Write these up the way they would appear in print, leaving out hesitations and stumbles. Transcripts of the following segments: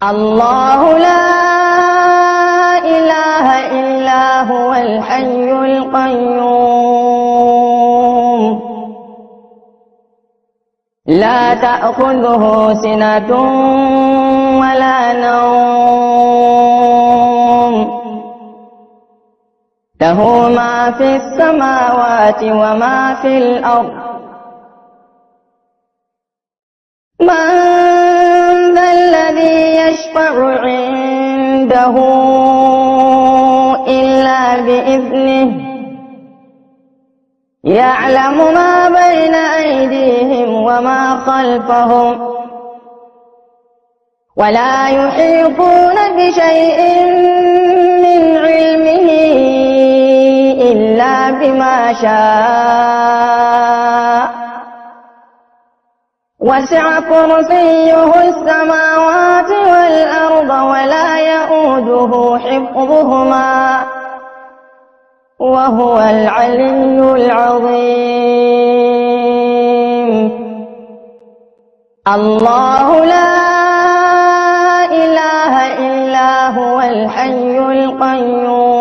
الله لا إله إلا هو الحي القيوم لا تأخذه سنة ولا نوم له ما في السماوات وما في الأرض من ذا الذي يشفع عنده إلا بإذنه يعلم ما بين أيديهم وما خلفهم ولا يحيطون بشيء من علمه إلا بما شاء وسع كرسيه السماوات والأرض ولا يئوده حفظهما وهو العلي العظيم الله لا إله إلا هو الحي القيوم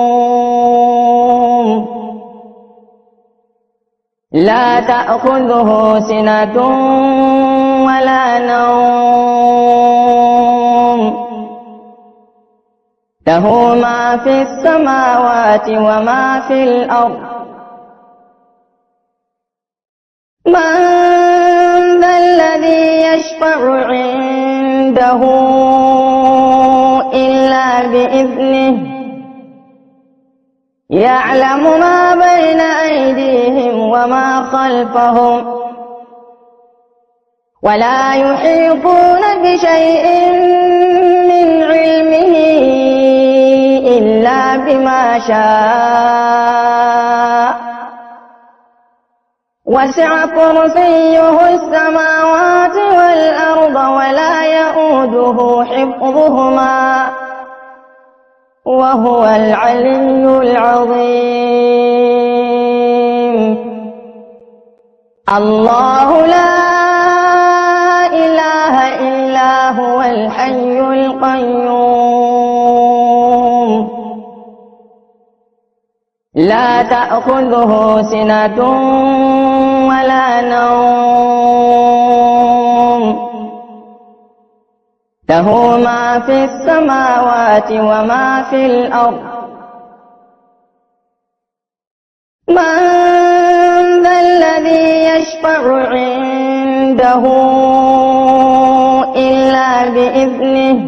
لا تأخذه سنة ولا نوم له ما في السماوات وما في الأرض من ذا الذي يشفع عنده إلا بإذنه يعلم ما بين أيديهم وما خلفهم ولا يحيطون بشيء من علمه إلا بما شاء وسع كرسيه السماوات والأرض ولا يئوده حفظهما وهو العلي العظيم الله لا إله إلا هو الحي القيوم لا تأخذه سنة ولا نوم له ما في السماوات وما في الأرض من ذا الذي يشفع عنده إلا بإذنه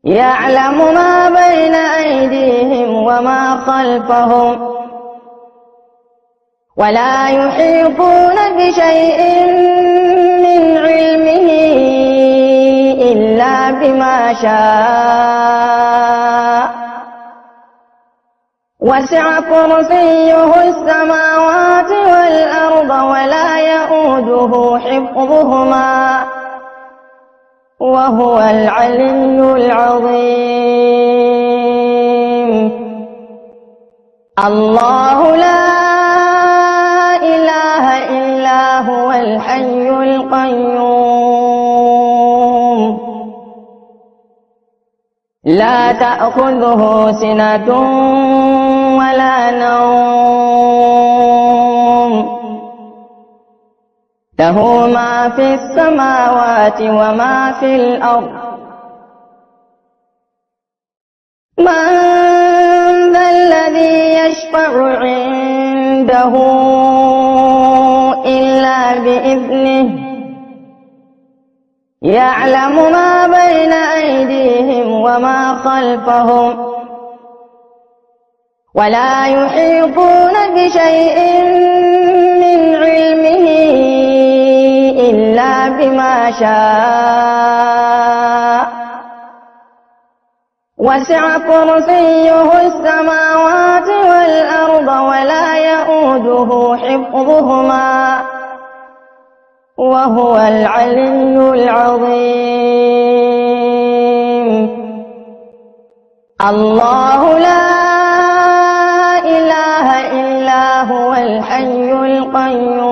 يعلم ما بين أيديهم وما خلفهم ولا يحيطون بشيء من علمه إلا بما شاء وسع كرسيه السماوات والأرض ولا يئوده حفظهما وهو العلي العظيم الله لا إله إلا هو الحي القيوم لا تأخذه سنة ولا نوم له ما في السماوات وما في الأرض من ذا الذي يشفع عنده إلا بإذنه يعلم ما بين أيديهم وما خلفهم ولا يحيطون بشيء من علمه إلا بما شاء وسع كرسيه السماوات والأرض ولا يئوده حفظهما وهو العلي العظيم الله لا إله إلا هو الحي القيوم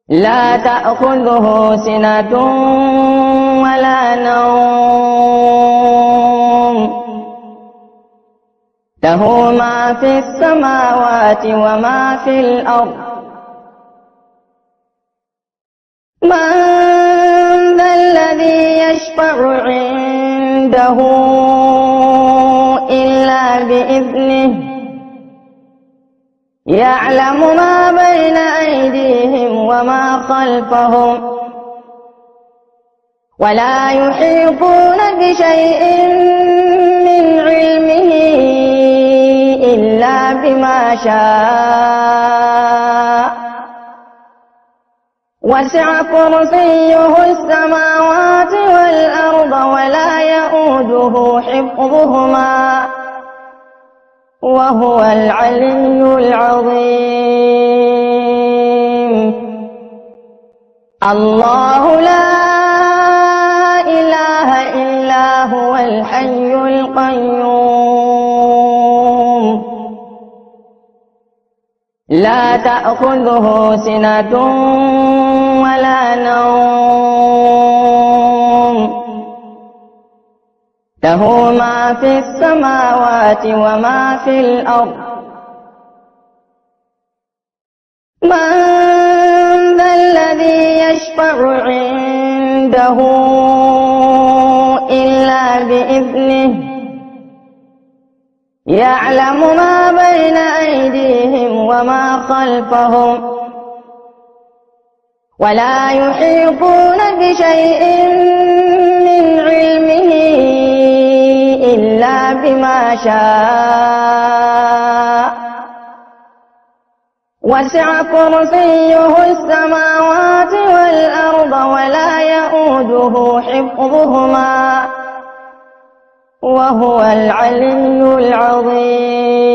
لا تأخذه سنة ولا نوم له ما في السماوات وما في الأرض من ذا الذي يشفع عنده إلا بإذنه يعلم ما بين أيديهم وما خلفهم ولا يحيطون بشيء من علمه إلا بما شاء وسع كرسيه السماوات والأرض ولا يئوده حفظهما وهو العلي العظيم الله لا إله إلا هو الحي القيوم لا تأخذه سنة ولا نوم له ما في السماوات وما في الأرض من ذا الذي يشفع عنده إلا بإذنه يعلم ما بين أيديهم وما خلفهم ولا يحيطون بشيء من علمه إلا بما شاء وسع كرسيه السماوات والأرض ولا يئوده حفظهما وهو العلي العظيم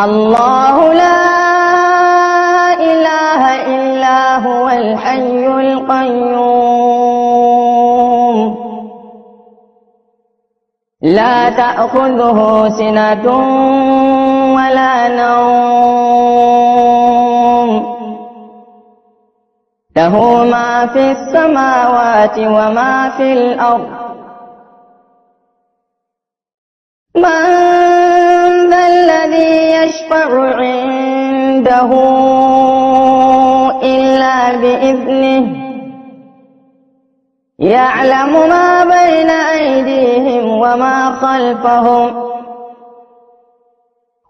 الله لا إله إلا هو الحي القيوم لا تأخذه سنة ولا نوم له ما في السماوات وما في الأرض من ذا الذي يشفع عنده إلا بإذنه يعلم ما بين أيديهم وما خلفهم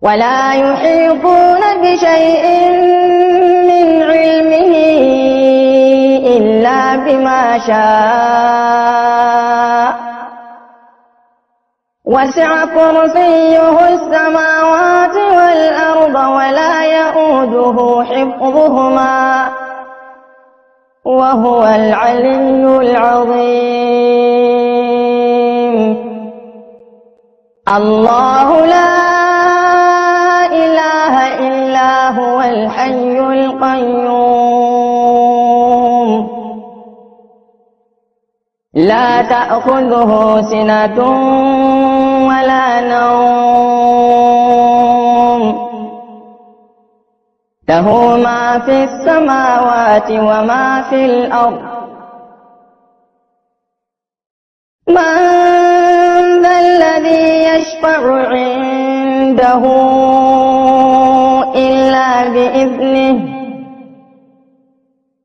ولا يحيطون بشيء من علمه إلا بما شاء وسع كرسيه السماوات والأرض ولا يئوده حفظهما وهو العلي العظيم الله لا إله إلا هو الحي القيوم لا تأخذه سنة ولا نوم له ما في السماوات وما في الأرض من ذا الذي يشفع عنده إلا بإذنه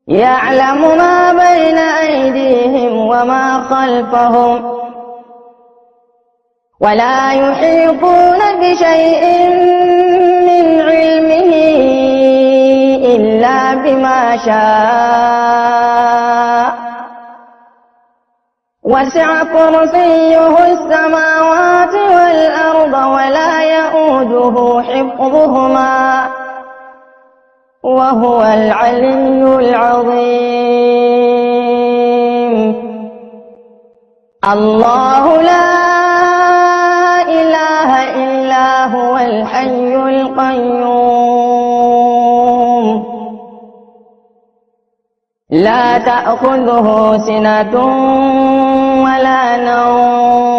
يعلم ما بين أيديهم وما خلفهم ولا يحيطون بشيء من علمه إلا بما شاء وسع كرسيه السماوات والأرض ولا يئوده حفظهما وهو العلي العظيم الله لا إله إلا هو الحي القيوم لا تأخذه سنة ولا نوم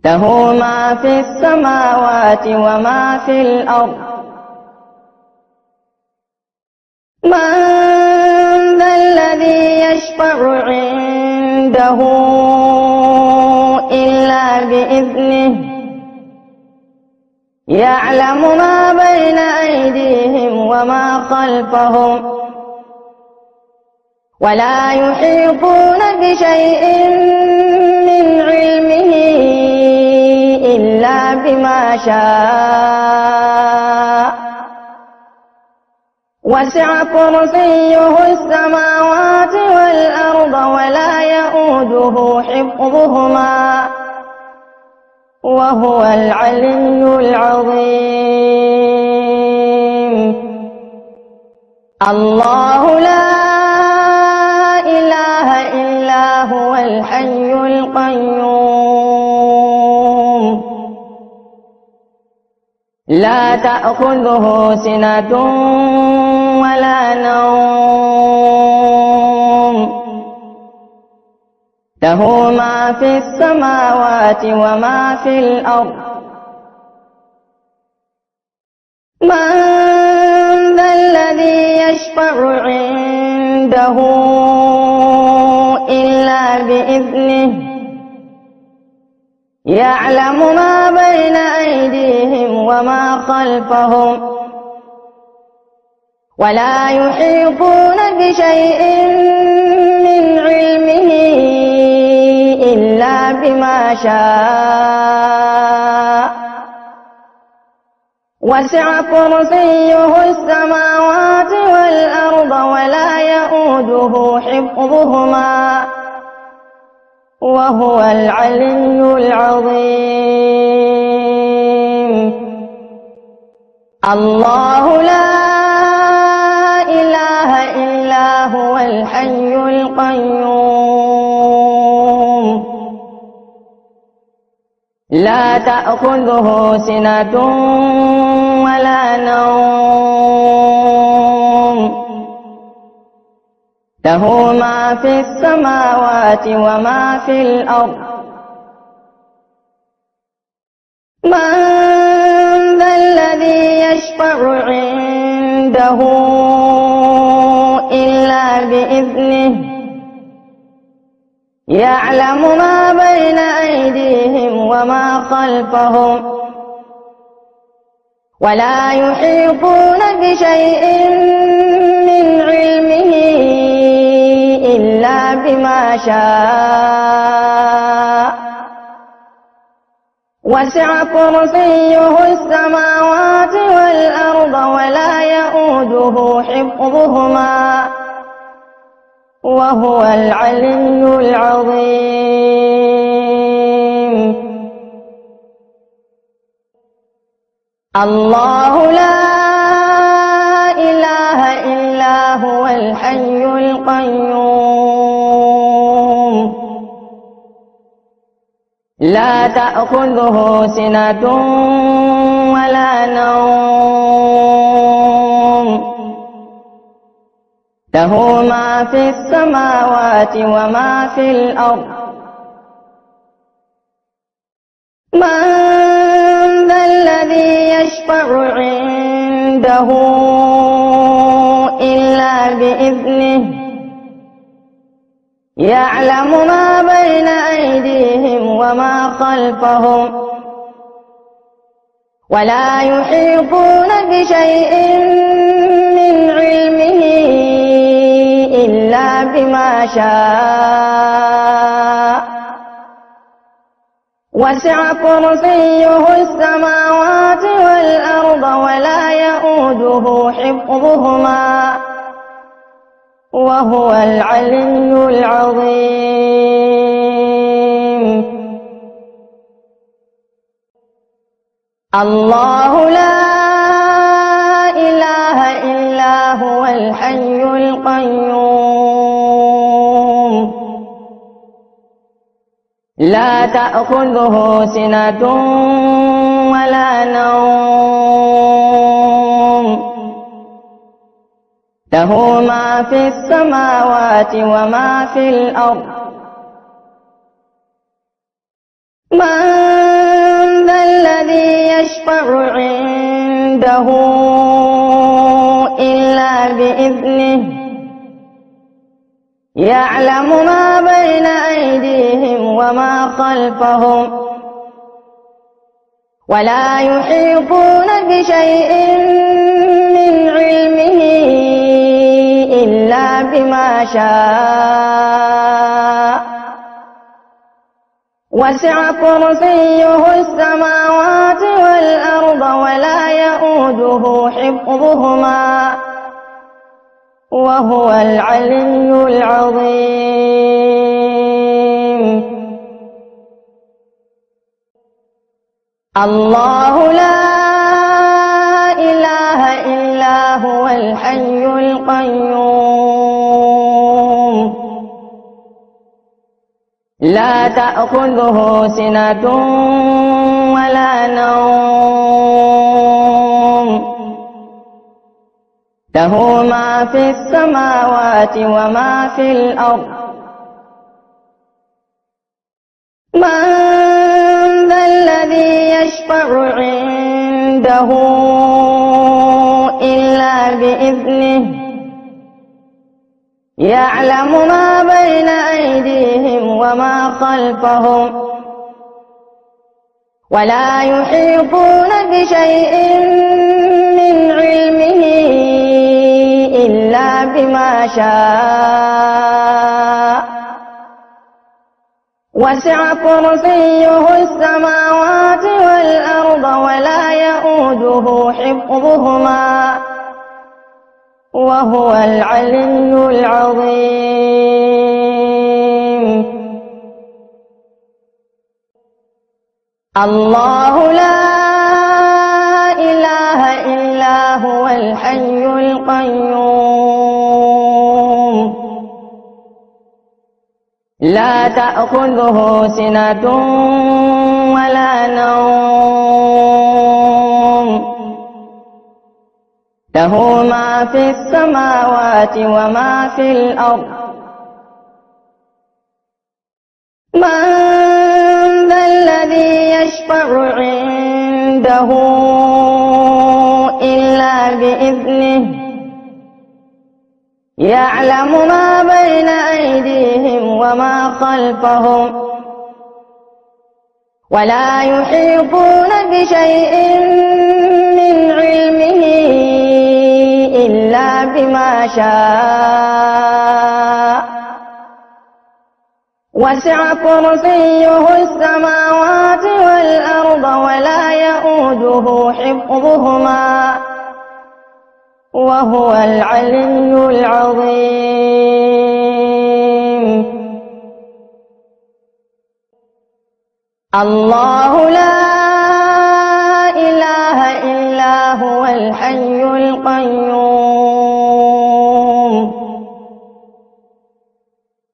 له ما في السماوات وما في الأرض من ذا الذي يشفع عنده إلا بإذنه يعلم ما بين أيديهم وما خلفهم ولا يحيطون بشيء من علمه إلا بما شاء وسع كرسيه السماوات والأرض ولا يئوده حفظهما وهو العلي العظيم الله لا إله إلا هو الحي القيوم لا تأخذه سنة ولا نوم له ما في السماوات وما في الأرض من ذا الذي يشفع عنده إلا بإذنه يعلم ما بين أيديهم وما خلفهم ولا يحيطون بشيء من علمه إلا بما شاء وسع كرسيه السماوات والأرض ولا يئوده حفظهما وهو العلي العظيم الله لا إله إلا هو الحي القيوم لا تأخذه سنة ولا نوم له ما في السماوات وما في الأرض من ذا الذي يشفع عنده إلا بإذنه يعلم ما بين أيديهم وما خلفهم ولا يحيطون بشيء من علمه إلا بما شاء وسع كرسيه السماوات والأرض ولا يئوده حفظهما وهو العلي العظيم الله لا إله إلا هو الحي القيوم لا تأخذه سنة ولا نوم له ما في السماوات وما في الأرض من ذا الذي يشفع عنده إلا بإذنه يعلم ما بين أيديهم وما خلفهم ولا يحيطون بشيء من علمه إلا بما شاء وسع كرسيه السماوات والأرض ولا يئوده حفظهما وهو العلي العظيم الله لا إله إلا هو الحي القيوم لا تأخذه سنة ولا نوم له ما في السماوات وما في الأرض من ذا الذي يشفع عنده إلا بإذنه يعلم ما بين أيديهم وما خلفهم ولا يحيطون بشيء من علمه إلا بما شاء وسع كرسيه السماوات والأرض ولا يئوده حفظهما وهو العلي العظيم الله لا إله إلا هو الحي القيوم لا تأخذه سنة ولا نوم له ما في السماوات وما في الأرض من ذا الذي يشفع عنده إلا بإذنه يعلم ما بين أيديهم وما خلفهم ولا يحيطون بشيء من علمه إلا بما شاء وسع كرسيه السماوات والأرض ولا يئوده حفظهما وهو العلي العظيم الله لا إله إلا هو الحي القيوم لا تأخذه سنة ولا نوم له ما في السماوات وما في الأرض من ذا الذي يشفع عنده إلا بإذنه يعلم ما بين أيديهم وما خلفهم ولا يحيطون بشيء من علمه إلا بما شاء وسع كرسيه السماوات والأرض ولا يئوده حفظهما وهو العلي العظيم الله لا إله إلا هو الحي القيوم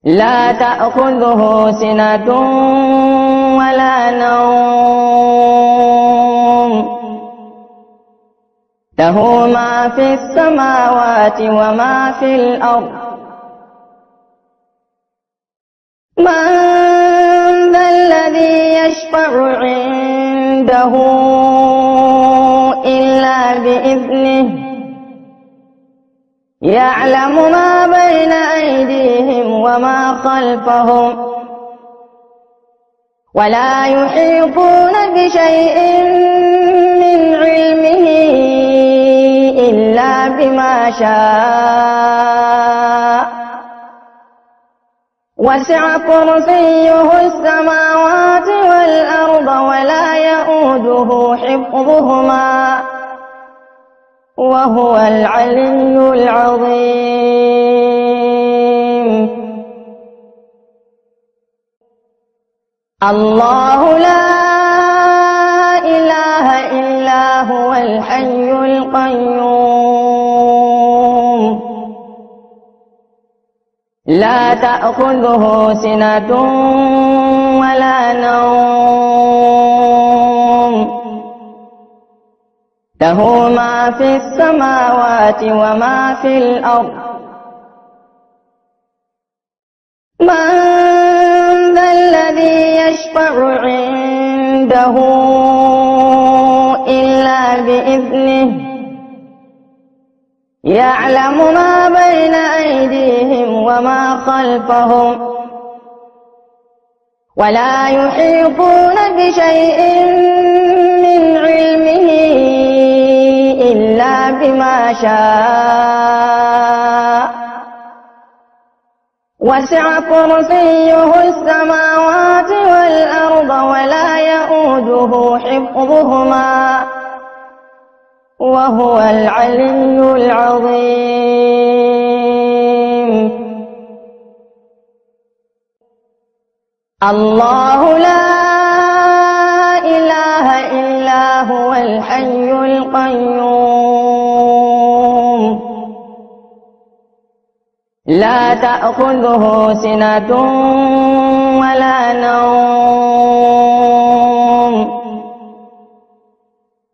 لا تأخذه سنة ولا نوم له ما في السماوات وما في الأرض من ذا الذي يشفع عنده إلا بإذنه يعلم ما بين أيديهم وما خلفهم ولا يحيطون بشيء من علمه إلا بما شاء وسع كرسيه السماوات والأرض ولا يئوده حفظهما وهو العلي العظيم الله لا إله إلا هو الحي القيوم لا تأخذه سنة ولا نوم له ما في السماوات وما في الأرض من ذا الذي يشفع عنده عنده إلا بإذنه يعلم ما بين أيديهم وما خلفهم ولا يحيطون بشيء من علمه إلا بما شاء وسع كرسيه السماوات والأرض ولا يئوده حفظهما وهو العلي العظيم الله لا إله إلا هو الحي القيوم لا تأخذه سنة ولا نوم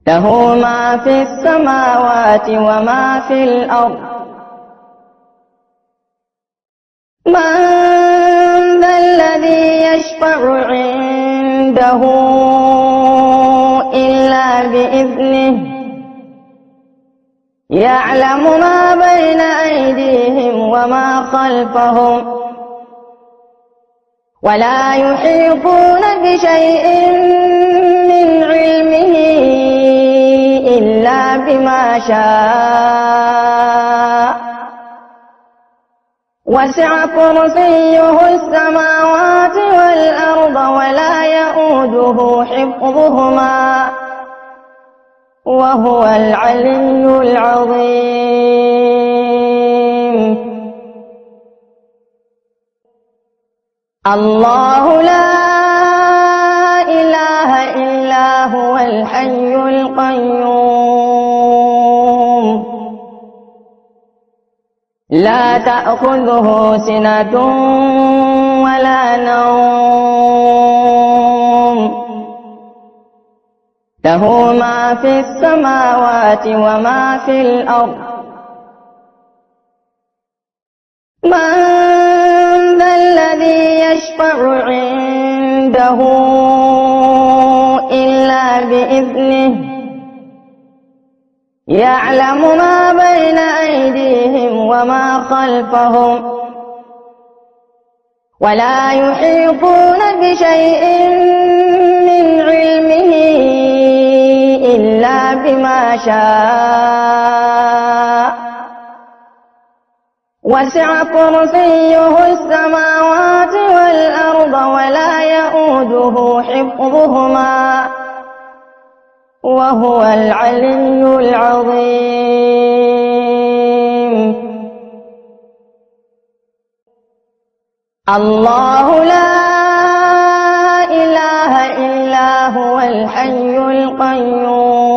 له ما في السماوات وما في الأرض من ذا الذي يشفع عنده إلا بإذنه يعلم ما بين أيديهم وما خلفهم ولا يحيطون بشيء من علمه إلا بما شاء وسع كرسيه السماوات والأرض ولا يئوده حفظهما وهو العلي العظيم الله لا إله إلا هو الحي القيوم لا تأخذه سنة ولا نوم له ما في السماوات وما في الأرض من ذا الذي يشفع عنده إلا بإذنه يعلم ما بين أيديهم وما خلفهم ولا يحيطون بشيء من علمه إلا بما شاء وسع كرسيه السماوات والأرض ولا يئوده حفظهما وهو العلي العظيم الله لا إله إلا هو الحي القيوم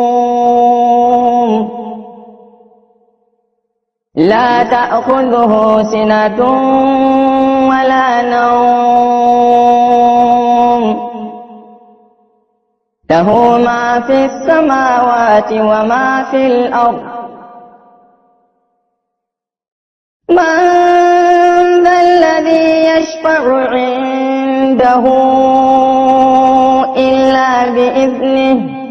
لا تأخذه سنة ولا نوم له ما في السماوات وما في الأرض من ذا الذي يشفع عنده إلا بإذنه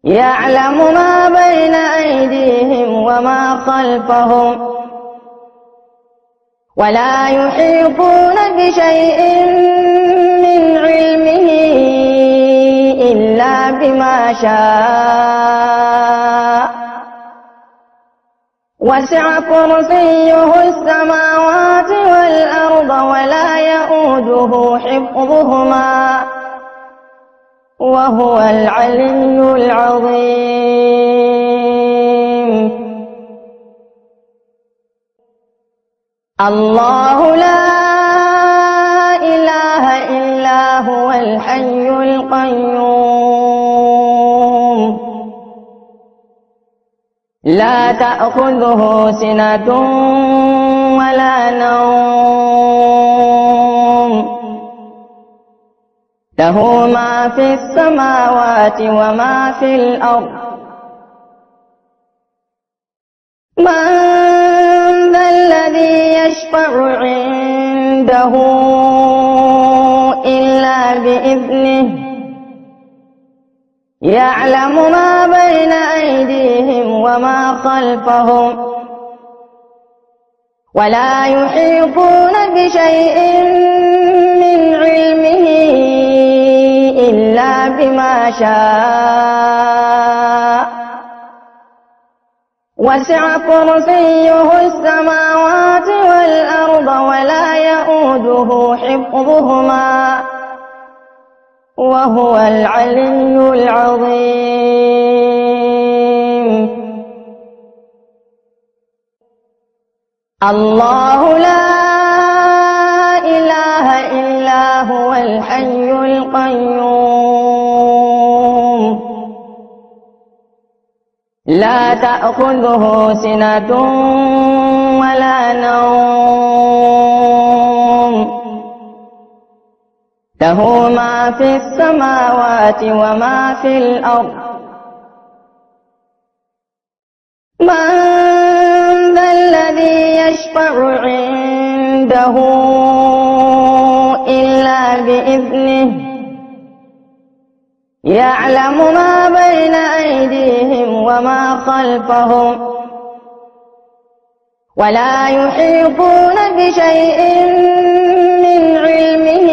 يعلم ما بين أيديهم وما خلفهم ولا يحيطون بشيء من علمه إلا بما شاء وسع كرسيه السماوات والأرض ولا يئوده حفظهما وهو العلي العظيم الله لا إله إلا هو الحي القيوم لا تأخذه سنة ولا نوم له ما في السماوات وما في الأرض من ذا الذي يشفع عنده إلا بإذنه يعلم ما بين أيديهم وما خلفهم ولا يحيطون بشيء من علمه إلا بما شاء وسع كرسيه السماوات والأرض ولا يئوده حفظهما وهو العلي العظيم الله لا إله إلا هو الحي القيوم لا تأخذه سنة ولا نوم له ما في السماوات وما في الأرض من ذا الذي يشفع عنده إلا بإذنه يعلم ما بين أيديهم وما خلفهم ولا يحيطون بشيء من علمه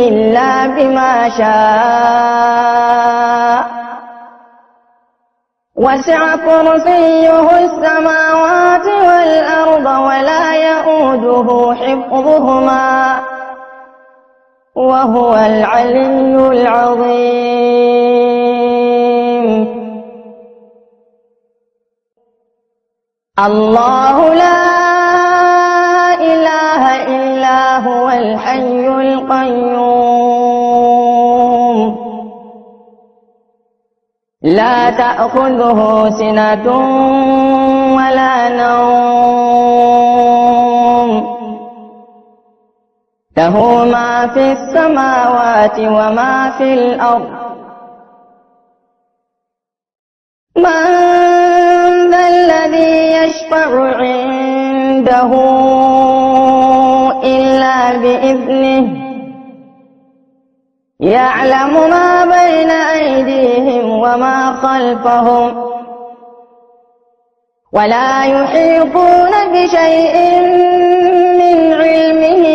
إلا بما شاء وسع كرسيه السماوات والأرض ولا يئوده حفظهما وهو العلي العظيم الله لا إله إلا هو الحي القيوم لا تأخذه سنة ولا نوم له ما في السماوات وما في الأرض من ذا الذي يشفع عنده إلا بإذنه يعلم ما بين أيديهم وما خلفهم ولا يحيطون بشيء من علمه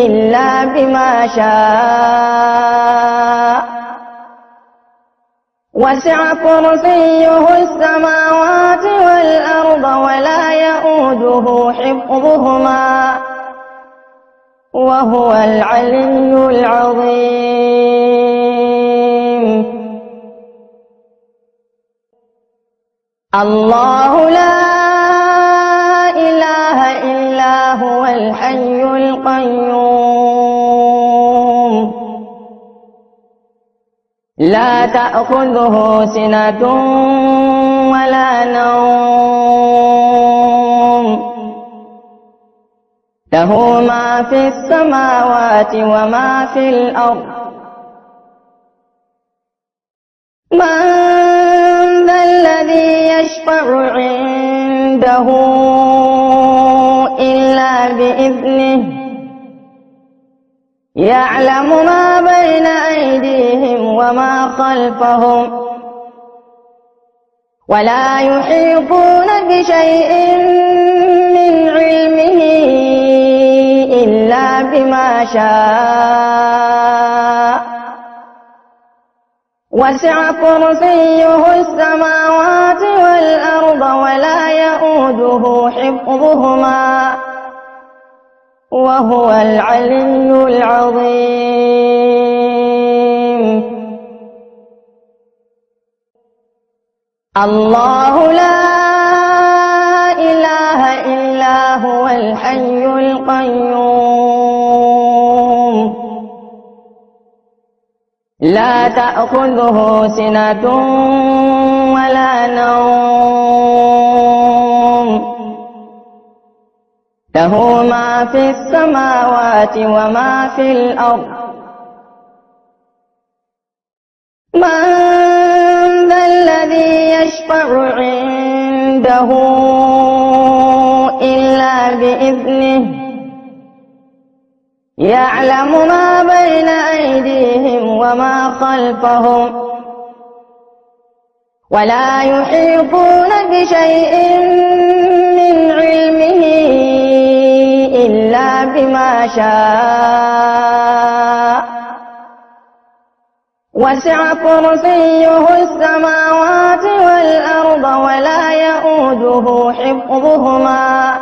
إلا بما شاء وسع كرسيه السماوات والأرض ولا يئوده حفظهما وهو العلي العظيم الله لا إله إلا هو الحي القيوم لا تأخذه سنة ولا نوم له ما في السماوات وما في الأرض من ذا الذي يشفع عنده إلا بإذنه يعلم ما بين أيديهم وما خلفهم ولا يحيطون بشيء من علمه إلا بما شاء وسع كرسيه السماوات والأرض ولا يئوده حفظهما وهو العلي العظيم الله لا إله إلا هو الحي القيوم لا تأخذه سنة ولا نوم له ما في السماوات وما في الأرض من ذا الذي يشفع عنده إلا بإذنه يعلم ما بين أيديهم وما خلفهم ولا يحيطون بشيء من علمه إلا بما شاء وسع كرسيه السماوات والأرض ولا يئوده حفظهما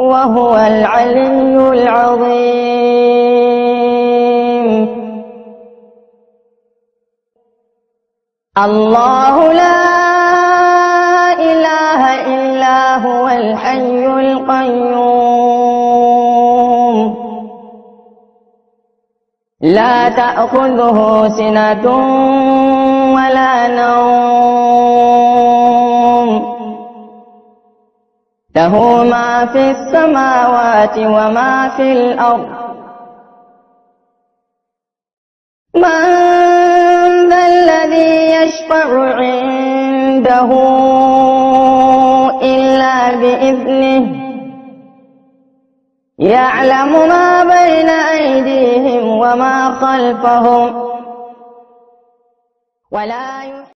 وهو العلي العظيم الله لا إله إلا هو الحي القيوم لا تأخذه سنة ولا نوم له ما في السماوات وما في الأرض من ذا الذي يشفع عنده إلا بإذنه يعلم ما بين أيديهم وما خلفهم ولا